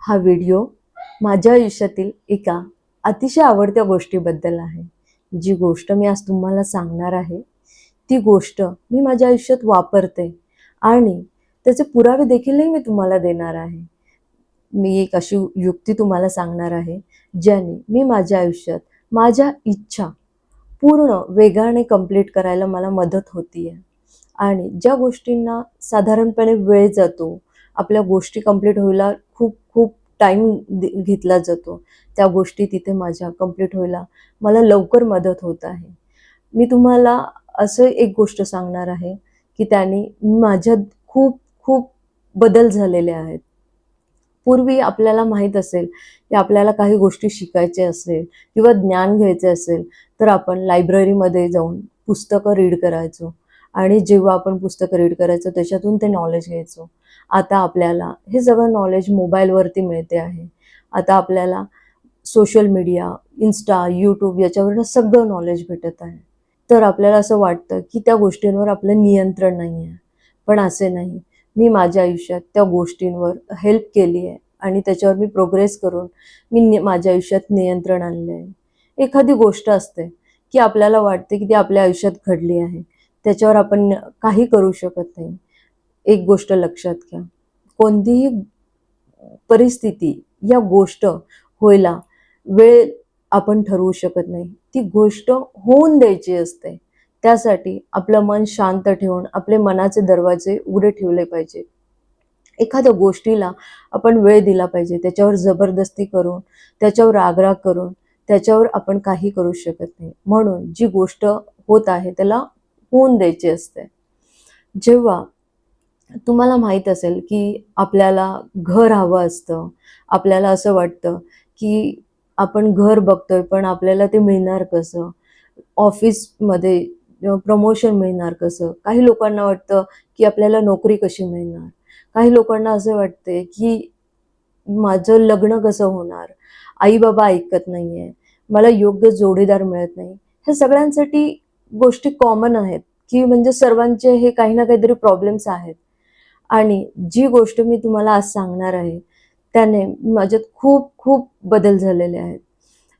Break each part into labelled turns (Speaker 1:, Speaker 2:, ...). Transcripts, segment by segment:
Speaker 1: हा व्हिडिओ माझ्या आयुष्यातील एका अतिशय आवडत्या गोष्टीबद्दल आहे. जी गोष्ट मी आज तुम्हाला सांगणार आहे, ती गोष्ट मी माझ्या आयुष्यात वापरते आणि त्याचे पुरावे देखीलही मी तुम्हाला देणार आहे. मी एक अशी युक्ती तुम्हाला सांगणार आहे, ज्याने मी माझ्या आयुष्यात माझ्या इच्छा पूर्ण वेगाने कंप्लीट करायला मला मदत होतीये. आणि ज्या गोष्टींना साधारणपणे वेळ जातो, आपल्या गोष्टी कंप्लीट व्हायला खूप खूप टाईम घेतला जातो, त्या गोष्टी तिथे माझ्या कंप्लीट व्हायला मला लवकर मदत होत आहे. मी तुम्हाला असं एक गोष्ट सांगणार आहे, की त्याने माझ्यात खूप खूप बदल झालेले आहेत. पूर्वी आपल्याला माहीत असेल, की आपल्याला काही गोष्टी शिकायच्या असेल किंवा ज्ञान घ्यायचे असेल, तर आपण लायब्ररीमध्ये जाऊन पुस्तकं रीड करायचो आणि जेव्हा आपण पुस्तकं रीड करायचो त्याच्यातून ते नॉलेज घ्यायचो. आता आपल्याला हे सगळं नॉलेज मोबाईलवरती मिळते आहे. आता आपल्याला सोशल मीडिया, Insta, YouTube याच्यावरनं सगळं नॉलेज भेटत आहे. तर आपल्याला असं वाटतं, की त्या गोष्टींवर आपलं नियंत्रण नाही आहे. पण असे नाही. मी माझ्या आयुष्यात त्या गोष्टींवर हेल्प केली आहे आणि त्याच्यावर मी प्रोग्रेस करून माझ्या आयुष्यात नियंत्रण आणले आहे. एखादी गोष्ट असते, की आपल्याला वाटते, की ती आपल्या आयुष्यात घडली आहे. त्याच्यावर आपण काही करू शकत नाही. एक गोष्ट लक्षात घ्या, कोणतीही परिस्थिती या गोष्ट व्हायला वेळ आपण ठरवू शकत नाही. ती गोष्ट होऊन द्यायची असते. त्यासाठी आपलं मन शांत ठेवून आपले मनाचे दरवाजे उघडे ठेवले पाहिजे. एखाद्या गोष्टीला आपण वेळ दिला पाहिजे. त्याच्यावर जबरदस्ती करून, त्याच्यावर राग-राग करून, त्याच्यावर आपण काही करू शकत नाही. म्हणून जी गोष्ट होत आहे त्याला होऊन द्यायची असते. जेव्हा तुम्हाला माहीत असेल, की आपल्याला घर हवं असतं. आपल्याला असं वाटतं, की आपण घर बघतोय, पण आपल्याला ते मिळणार कसं? ऑफिसमध्ये प्रमोशन मिळणार कसं? काही लोकांना वाटतं, की आपल्याला नोकरी कशी मिळणार? काही लोकांना असं वाटते, की माझं लग्न कसं होणार? आई-बाबा ऐकत नाहीये. मला योग्य जोडीदार मिळत नाही. हे सगळ्यांसाठी गोष्टी कॉमन आहेत, की म्हणजे सर्वांचे हे काही ना काहीतरी प्रॉब्लेम्स आहेत. आणि जी गोष्ट मी तुम्हाला आज सांगणार आहे, त्याने माझ्यात खूप खूप बदल झालेले आहेत.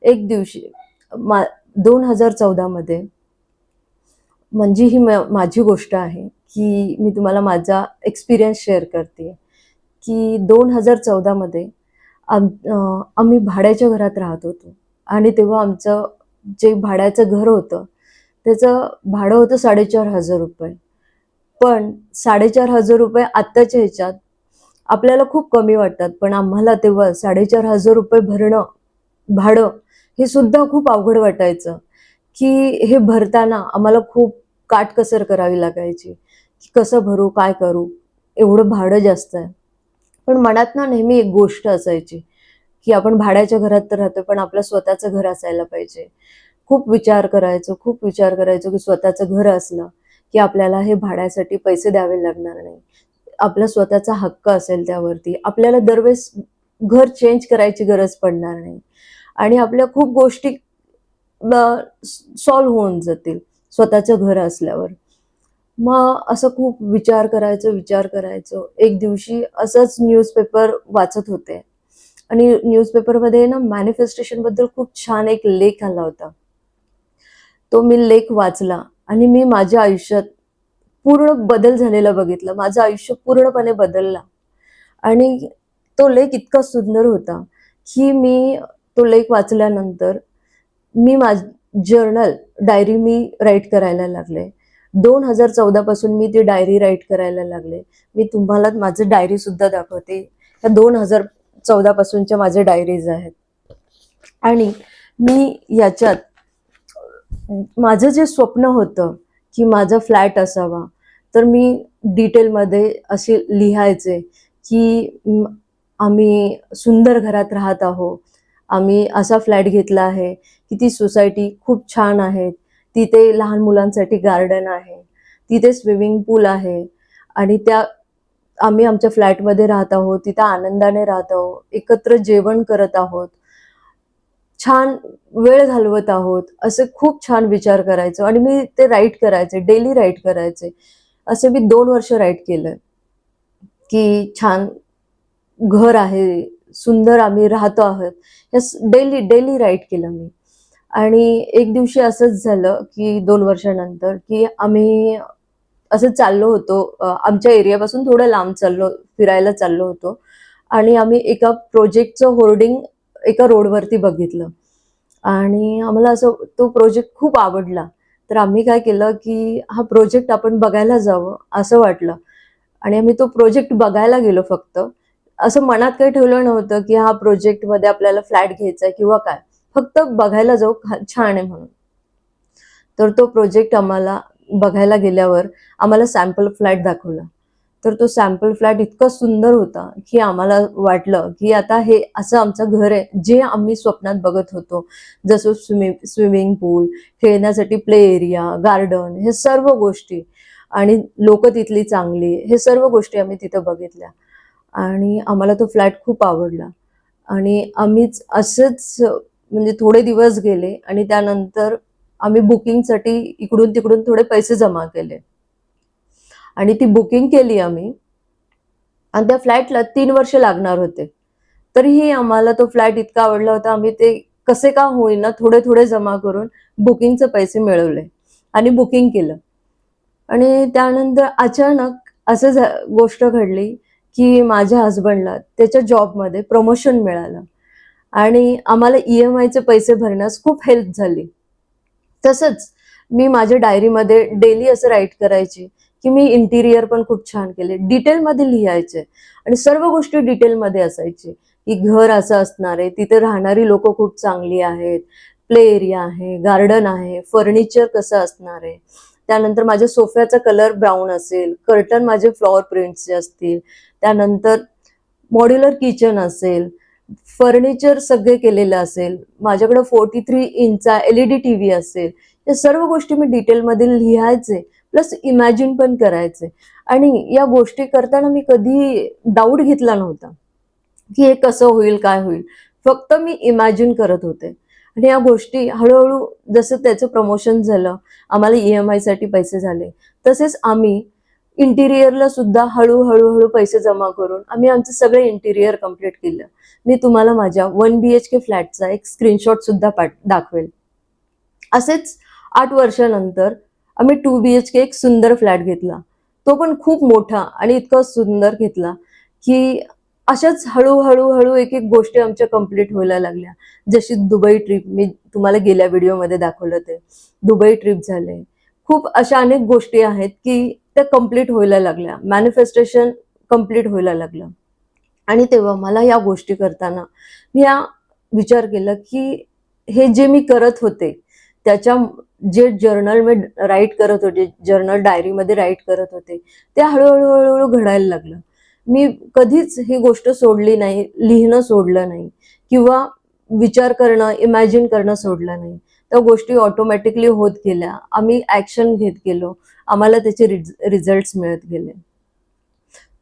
Speaker 1: एक दिवशी मा 2014 मध्ये म्हणजे ही माझी गोष्ट आहे, की मी तुम्हाला माझा एक्सपिरियन्स शेअर करते, की 2014 मध्ये आम्ही भाड्याच्या घरात राहत होतो आणि तेव्हा आमचं जे भाड्याचं घर होतं, त्याचं भाडं होतं ₹4,500. पण ₹4,500 आत्ताच्या ह्याच्यात आपल्याला खूप कमी वाटतात. पण आम्हाला तेव्हा ₹4,500 भरणं, भाडं हे सुद्धा खूप अवघड वाटायचं, की हे भरताना आम्हाला खूप काटकसर करावी लागायची, की कसं भरू, काय करू? एवढं भाडं जास्त आहे. पण मनात ना नेहमी एक गोष्ट असायची, की आपण भाड्याच्या घरात तर राहतोय, पण आपलं स्वतःचं घर असायला पाहिजे. खूप विचार करायचो, की स्वतःचं घर असलं, की आपल्याला हे भाड्यासाठी पैसे द्यावे लागणार नाही. आपला स्वतःचा हक्क असेल त्यावरती. आपल्याला दरवेळेस घर चेंज करायची गरज पडणार नाही आणि आपल्या खूप गोष्टी सॉल्व्ह होऊन जातील स्वतःचं घर असल्यावर. मग असं खूप विचार करायचो. एक दिवशी असंच न्यूजपेपर वाचत होते आणि न्यूजपेपरमध्ये ना मॅनिफेस्टेशनबद्दल खूप छान एक लेख आला होता. तो मी लेख वाचला आणि मी माझ्या आयुष्यात पूर्ण बदल झालेला बघितला. माझं आयुष्य पूर्णपणे बदलला आणि तो लेख इतका सुंदर होता, की मी तो लेख वाचल्यानंतर मी डायरी मी राईट करायला लागले. 2014 पासून मी ती डायरी राईट करायला लागले. मी तुम्हाला माझं डायरीसुद्धा दाखवते. त्या 2014 पासूनच्या माझ्या डायरीज आहेत. आणि मी याच्यात माझं जे स्वप्न होतं, की माझा फ्लॅट असावा, तर मी डिटेलमध्ये असे लिहायचे, की आम्ही सुंदर घरात राहत आहोत. आम्ही असा फ्लॅट घेतला आहे, की ती सोसायटी खूप छान आहे. तिथे लहान मुलांसाठी गार्डन आहे. तिथे स्विमिंग पूल आहे आणि आम्ही आमच्या फ्लॅटमध्ये राहत आहोत. तिथं आनंदाने राहत आहोत. एकत्र जेवण करत आहोत. छान वेळ घालवत आहोत, असे खूप छान विचार करायचो आणि मी ते राईट करायचे, डेली राईट करायचे. असे मी 2 वर्ष राईट केलं, की छान घर आहे, सुंदर आम्ही राहतो आहोत हे डेली डेली राईट केलं मी. आणि एक दिवशी असंच झालं की 2 वर्षानंतर की आम्ही असं चाललो होतो, आमच्या एरियापासून थोडं लांब फिरायला चाललो होतो आणि आम्ही एका प्रोजेक्टचं होर्डिंग एका रोडवरती बघितलं आणि आम्हाला असं तो प्रोजेक्ट खूप आवडला. तर आम्ही काय केलं की हा प्रोजेक्ट आपण बघायला जावं असं वाटलं आणि आम्ही तो प्रोजेक्ट बघायला गेलो फक्त. असं मनात काही ठेवलं नव्हतं की हा प्रोजेक्टमध्ये आपल्याला फ्लॅट घ्यायचा आहे किंवा काय. फक्त बघायला जाऊ, छान आहे म्हणून. तर तो प्रोजेक्ट आम्हाला बघायला गेल्यावर आम्हाला सॅम्पल फ्लॅट दाखवला. तर तो सॅम्पल फ्लॅट इतका सुंदर होता की आम्हाला वाटलं की आता हे असं आमचं घर आहे जे आम्ही स्वप्नात बघत होतो. जसं स्विमिंग पूल, खेळण्यासाठी प्ले एरिया, गार्डन, हे सर्व गोष्टी आणि लोक तिथली चांगली, हे सर्व गोष्टी आम्ही तिथं बघितल्या आणि आम्हाला तो फ्लॅट खूप आवडला. आणि आम्हीच असंच म्हणजे थोडे दिवस गेले आणि त्यानंतर आम्ही बुकिंगसाठी इकडून तिकडून थोडे पैसे जमा केले आणि ती बुकिंग केली आम्ही आणि त्या फ्लॅटला 3 वर्ष लागणार होते. तरीही आम्हाला तो फ्लॅट इतका आवडला होता, आम्ही ते कसे का होईना थोडे थोडे जमा करून बुकिंगचे पैसे मिळवले आणि बुकिंग केलं. आणि त्यानंतर अचानक असं गोष्ट घडली की माझ्या हस्बंडला त्याच्या जॉबमध्ये प्रमोशन मिळालं आणि आम्हाला EMIचे पैसे भरण्यास खूप हेल्प झाली. तसंच मी माझ्या डायरीमध्ये डेली असं राईट करायची की मी इंटिरियर पण खूप छान केले, डिटेलमध्ये लिहायचे आणि सर्व गोष्टी डिटेलमध्ये असायची की घर असं असणार आहे, तिथे राहणारी लोक खूप चांगली आहेत, प्ले एरिया आहे, गार्डन आहे, फर्निचर कसं असणार आहे, त्यानंतर माझ्या सोफ्याचा कलर ब्राऊन असेल, कर्टन माझे फ्लॉवर प्रिंट्सचे असतील, त्यानंतर मॉड्युलर किचन असेल, फर्निचर सगळे केलेलं असेल, माझ्याकडे 43 इंचचा LED TV असेल. या सर्व गोष्टी मी डिटेलमध्ये लिहायचे प्लस इमॅजिन पण करायचे आणि या गोष्टी करताना मी कधी डाऊट घेतला नव्हता की हे कसं होईल, काय होईल. फक्त मी इमॅजिन करत होते आणि या गोष्टी हळूहळू जसं त्याचं प्रमोशन झालं, आम्हाला EMIसाठी पैसे झाले, तसेच आम्ही इंटिरियरला सुद्धा हळूहळू पैसे जमा करून आम्ही आमचं सगळं इंटिरियर कम्प्लीट केलं. मी तुम्हाला माझ्या 1 BHK फ्लॅटचा एक स्क्रीनशॉट सुद्धा दाखवेल. असेच 8 वर्षानंतर आम्ही 2 BHK एक सुंदर फ्लॅट घेतला. तो पण खूप मोठा आणि इतका सुंदर घेतला की अशाच हळूहळू एक एक गोष्टी आमच्या कम्प्लीट व्हायला लागल्या. जशी दुबई ट्रिप, मी तुम्हाला गेल्या व्हिडिओमध्ये दाखवलं ते दुबई ट्रिप झाले. खूप अशा अनेक गोष्टी आहेत की त्या कम्प्लीट व्हायला लागल्या, मॅनिफेस्टेशन कम्प्लीट व्हायला लागलं. आणि तेव्हा मला या गोष्टी करताना मी विचार केला की हे जे मी करत होते त्याच्या जे जर्नल मी राईट करत होते, जर्नल डायरीमध्ये राईट करत होते, ते हळूहळू घडायला लागलं. मी कधीच ही गोष्ट सोडली नाही, लिहिणं सोडलं नाही किंवा विचार करणं, इमॅजिन करणं सोडलं नाही. त्या गोष्टी ऑटोमॅटिकली होत गेल्या. आम्ही ऍक्शन घेत गेलो, आम्हाला त्याचे रिझल्ट्स मिळत गेले.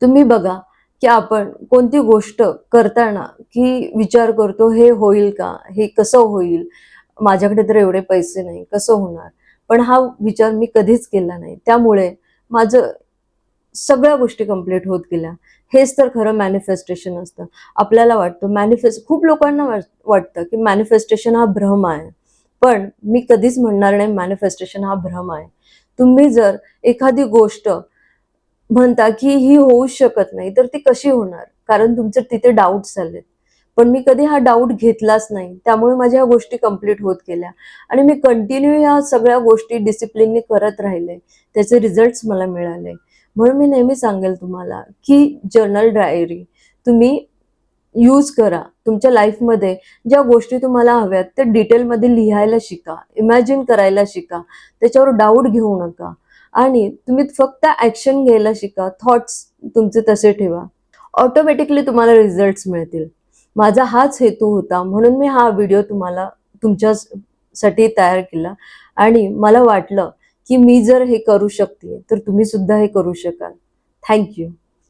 Speaker 1: तुम्ही बघा की आपण कोणती गोष्ट करताना की विचार करतो हे होईल का, हे कसं होईल, माझ्याकडे तर एवढे पैसे नाही, कसं होणार. पण हा विचार मी कधीच केला नाही, त्यामुळे माझं सगळ्या गोष्टी कम्प्लीट होत गेल्या. हेच तर खरं मॅनिफेस्टेशन असतं. आपल्याला वाटतं खूप लोकांना वाटतं की मॅनिफेस्टेशन हा भ्रम आहे, पण मी कधीच म्हणणार नाही मॅनिफेस्टेशन हा भ्रम आहे. तुम्ही जर एखादी गोष्ट म्हणता की ही होऊ शकत नाही, तर ती कशी होणार, कारण तुमचे तिथे डाऊट्स आलेत. पण मी कधी हा डाऊट घेतलाच नाही, त्यामुळे माझ्या ह्या गोष्टी कम्प्लीट होत गेल्या आणि मी कंटिन्यू या सगळ्या गोष्टी डिसिप्लिनने करत राहिले, त्याचे रिझल्ट्स मला मिळाले. म्हणून मी नेहमी सांगेल तुम्हाला की जर्नल डायरी तुम्ही यूज करा. तुमच्या लाईफमध्ये ज्या गोष्टी तुम्हाला हव्यात त्या डिटेलमध्ये लिहायला शिका, इमॅजिन करायला शिका, त्याच्यावर डाऊट घेऊ नका आणि तुम्ही फक्त ऍक्शन घ्यायला शिका. थॉट्स तुमचे तसे ठेवा, ऑटोमॅटिकली तुम्हाला रिझल्ट्स मिळतील. माझा हाच हेतू होता, म्हणून मी हा व्हिडिओ तुमच्यासाठी तयार केला आणि मला वाटलं की मी जर हे करू शकते तर तुम्ही सुद्धा हे करू शकाल. थँक्यू.